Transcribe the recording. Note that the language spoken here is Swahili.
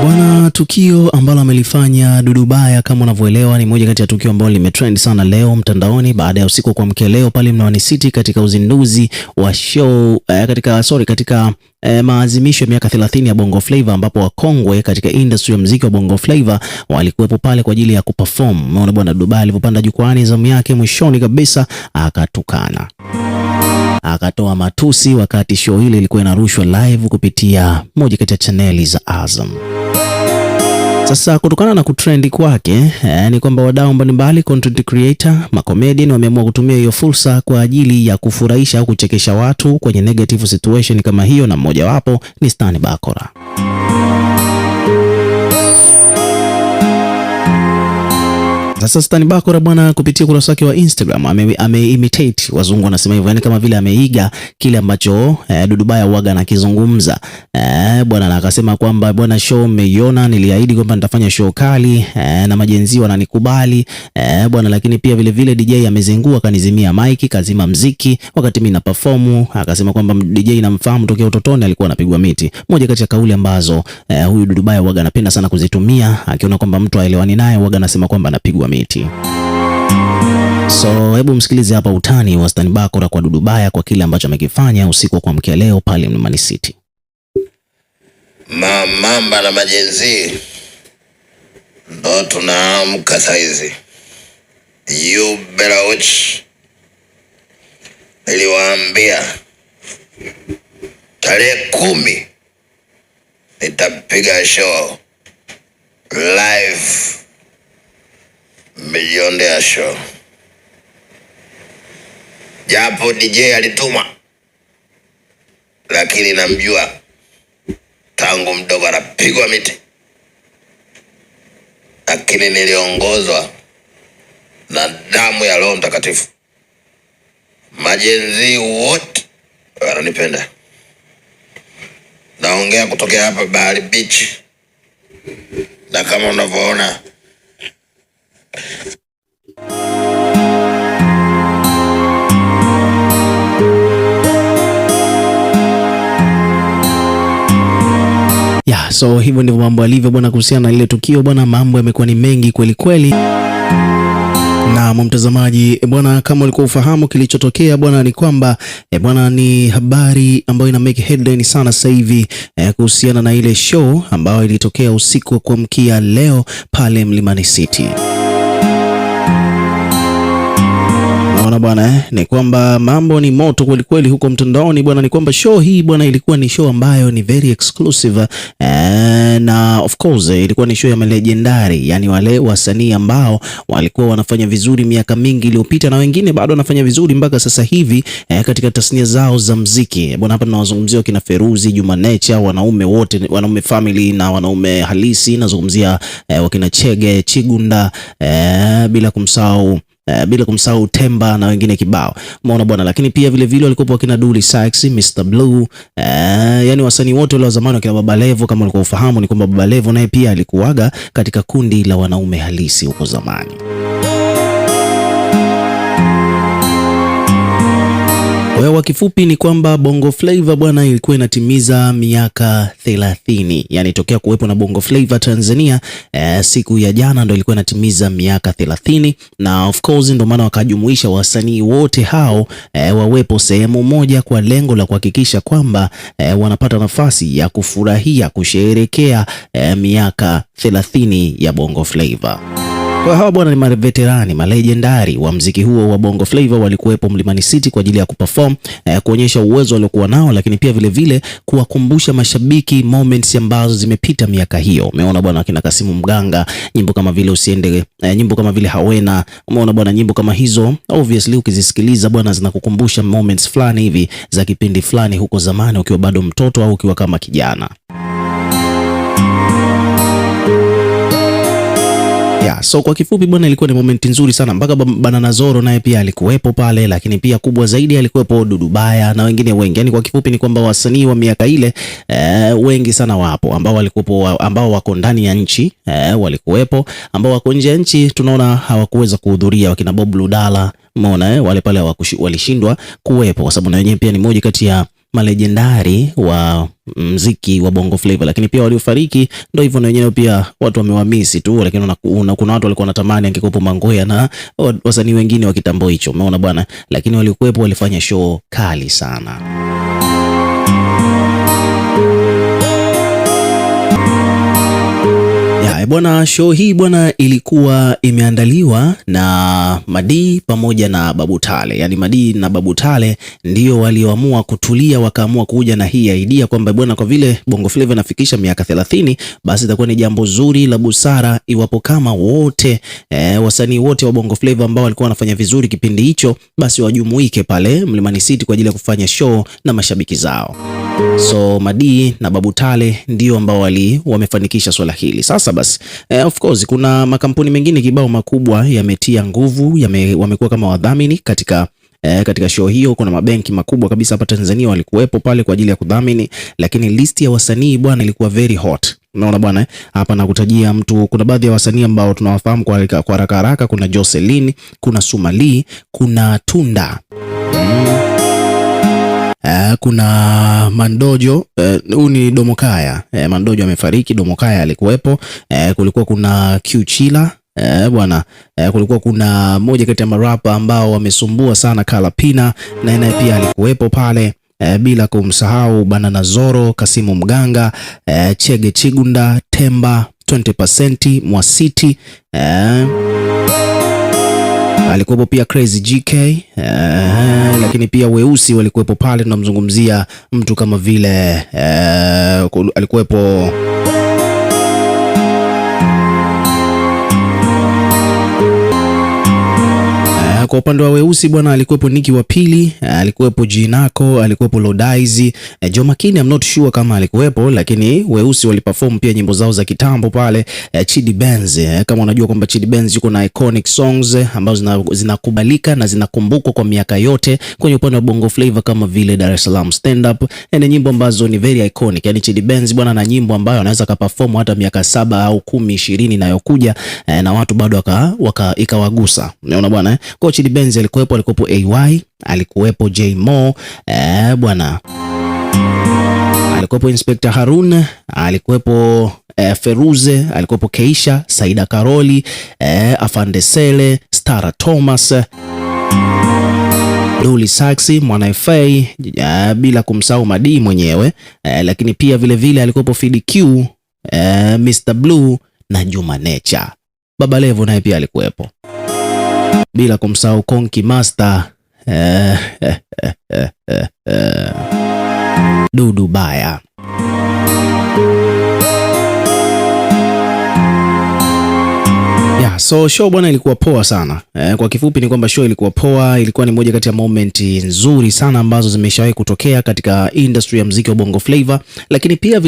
Bwana, tukio ambalo amelifanya Dudu Baya kama unavyoelewa ni moja kati ya tukio ambalo limetrend sana leo mtandaoni baada ya usiku wa kuamkia leo pale Mlimani City katika uzinduzi wa show katika maadhimisho ya miaka 30 ya Bongo Flava, ambapo wakongwe katika industry ya muziki wa Bongo Flava walikuwepo pale kwa ajili ya kuperform. Umeona bwana, Dudu Baya alipopanda jukwani zamu yake mwishoni kabisa akatukana, akatoa matusi wakati show hili ilikuwa inarushwa live kupitia moja kati ya chaneli za Azam. Sasa kutokana na kutrendi kwake ni kwamba wadau mbalimbali, content creator, macomedian wameamua kutumia hiyo fursa kwa ajili ya kufurahisha au kuchekesha watu kwenye negative situation kama hiyo, na mmoja wapo ni Stan Bakora. Sasa Stan Bakora bwana, kupitia ukurasa wake wa Instagram ame-imitate, wazungu wanasema hivyo, yani kama vile ameiga kile ambacho Dudu Baya huaga anakizungumza bwana, na akasema kwamba bwana, show mmeiona, niliahidi kwamba nitafanya show kali na majenzi wananikubali bwana, lakini pia vile vile DJ amezingua, kanizimia mic, kazima mziki wakati mimi na perform. Akasema kwamba DJ namfahamu tokea utotoni, alikuwa anapigwa miti. Moja kati ya kauli ambazo huyu Dudu Baya huaga anapenda sana kuzitumia, akiona kwamba mtu aelewani naye huaga anasema kwamba anapigwa miti. So hebu msikilize hapa utani wa Stan Bakora kwa Dudu Baya kwa kile ambacho amekifanya usiku wa kuamkia leo pale Mlimani City. Mamba na majenzi ndo tunaamka saizi. You better watch. Niliwaambia tarehe 10 nitapiga show live, miliondea show. Japo DJ alituma, lakini namjua tangu mdogo anapigwa miti, lakini niliongozwa na damu ya Roho Mtakatifu. Majenzi wote wananipenda. Naongea kutokea hapa Bahari Beach, na kama unavyoona so hivyo ndivyo mambo alivyo bwana kuhusiana na ile tukio bwana. Mambo yamekuwa ni mengi kweli kweli. Na mtazamaji bwana, kama ulikuwa ufahamu kilichotokea bwana, ni kwamba bwana, ni habari ambayo ina make headline sana sasa hivi kuhusiana na ile show ambayo ilitokea usiku wa kuamkia leo pale Mlimani City. Naona bwana ni kwamba mambo ni moto kweli kweli huko mtandaoni bwana. Ni kwamba show hii bwana ilikuwa ni show ambayo ni very exclusive na of course ilikuwa ni show ya legendary, yani wale wasanii ambao walikuwa wanafanya vizuri miaka mingi iliyopita na wengine bado wanafanya vizuri mpaka sasa hivi katika tasnia zao za muziki bwana. Hapa tunawazungumzia kina Feruzi, Juma Nature, wanaume wote, wanaume family na wanaume halisi. Nazungumzia wakina Chege, Chigunda, bila kumsahau Temba na wengine kibao. Umeona bwana, lakini pia vile vile walikuwa wakina Dully Sykes, Mr Blue, yani wasanii wote wale wa zamani, wakina Baba Levo. Kama ulikuwa ufahamu ni kwamba Baba Levo naye pia alikuwaga katika kundi la wanaume halisi huko zamani. Kwa kifupi ni kwamba Bongo Flava bwana ilikuwa inatimiza miaka 30. Yani tokea kuwepo na Bongo Flava Tanzania siku ya jana ndo ilikuwa inatimiza miaka 30, na of course ndo maana wakajumuisha wasanii wote hao wawepo sehemu moja kwa lengo la kuhakikisha kwamba wanapata nafasi ya kufurahia, kusherehekea miaka 30 ya Bongo Flava. Kwa hawa bwana ni maveterani, malegendari wa mziki huo wa Bongo Flava walikuwepo Mlimani City kwa ajili ya kuperform, kuonyesha uwezo waliokuwa nao, lakini pia vile vile kuwakumbusha mashabiki moments ambazo zimepita miaka hiyo. Umeona bwana, kina Kasimu Mganga, nyimbo kama vile Usiende, nyimbo kama vile Hawena. Umeona bwana, nyimbo kama hizo obviously ukizisikiliza bwana zinakukumbusha moments fulani hivi za kipindi fulani huko zamani ukiwa bado mtoto au ukiwa kama kijana. So kwa kifupi bwana ilikuwa ni moment nzuri sana, mpaka Banana Zoro naye pia alikuwepo pale, lakini pia kubwa zaidi alikuwepo Dudu Baya na wengine wengi. Yani kwa kifupi ni kwamba wasanii wa miaka ile wengi sana wapo, ambao walikuwepo, ambao wako ndani ya nchi walikuwepo, ambao wako nje ya nchi tunaona hawakuweza kuhudhuria, wakina Bob Ludala, umeona wale pale walishindwa kuwepo kwa sababu na wenyewe pia ni moja kati ya malejendari wa mziki wa Bongo Flava, lakini pia waliofariki ndio hivyo na wenyewe pia watu wamewamisi tu, lakini kuna watu walikuwa wanatamani angekuwepo Mangoya na wasanii wengine wa kitambo hicho, umeona bwana, lakini walikuwepo, walifanya show kali sana. Bwana, show hii bwana ilikuwa imeandaliwa na Madi pamoja na Babu Tale. Yaani Madi na Babu Tale ndio walioamua kutulia, wakaamua kuja na hii idea kwamba bwana, kwa vile Bongo Flava inafikisha miaka 30, basi itakuwa ni jambo zuri la busara iwapo kama wote wasanii wote wa Bongo Flava ambao walikuwa wanafanya vizuri kipindi hicho, basi wajumuike pale Mlimani City kwa ajili ya kufanya show na mashabiki zao. So Madi na Babu Tale ndio ambao wamefanikisha swala hili. Sasa basi of course kuna makampuni mengine kibao makubwa yametia nguvu, wamekuwa kama wadhamini katika show hiyo. Kuna mabenki makubwa kabisa hapa Tanzania walikuwepo pale kwa ajili ya kudhamini, lakini list ya wasanii bwana ilikuwa very hot. Unaona bwana, hapa nakutajia mtu, kuna baadhi ya wasanii ambao tunawafahamu kwa haraka haraka. Kuna Jocelyn, kuna Sumali, kuna Tunda, kuna Mandojo, huyu ni Domokaya. Mandojo amefariki, Domokaya alikuwepo. Kulikuwa kuna Qchila bwana, kulikuwa kuna moja kati ya marapa ambao wamesumbua sana, Kalapina, na naye pia alikuwepo pale, bila kumsahau Banana Zoro, Kasimu Mganga, Chege Chigunda, Temba, 20% Mwasiti, alikuwepo pia Crazy GK, lakini pia Weusi walikuwepo pale. Tunamzungumzia mtu kama vile alikuwepo kwa upande wa Weusi bwana, alikuwepo Niki wa Pili, alikuwepo Jinako, alikuwepo Lodaizi, Joh Makini I'm not sure kama alikuwepo, lakini Weusi waliperform pia nyimbo zao za kitambo pale. Chidi Benz, kama unajua kwamba Chidi Benz yuko na iconic songs ambazo zinakubalika na zinakumbukwa kwa miaka yote kwenye upande wa Bongo Flava, kama vile Dar es Salaam Stand Up, na nyimbo ambazo ni very iconic. Yani Chidi Benz bwana na nyimbo ambayo anaweza kaperform hata miaka 7 au 10 20 inayokuja, na watu bado ikawagusa. Unaona bwana, kwa Chidi Benz alikuwepo AY, alikuwepo J Mo, bwana, alikuwepo Inspector Harun, alikuwepo Feruze, alikuwepo Keisha, Saida Karoli, Afande Sele, Stara Thomas, Dully Saxi, Mwana FA, bila kumsahau Madi mwenyewe, lakini pia vile alikuwepo Fid Q, Mr Blue na Juma Nature. Baba Levo naye pia alikuwepo, bila kumsahau Konki Master, Dudu Baya. So show bwana ilikuwa poa sana. Kwa kifupi ni kwamba show ilikuwa poa, ilikuwa ni moja kati ya moment nzuri sana ambazo zimeshawahi kutokea katika industry ya muziki wa Bongo Flava, lakini pia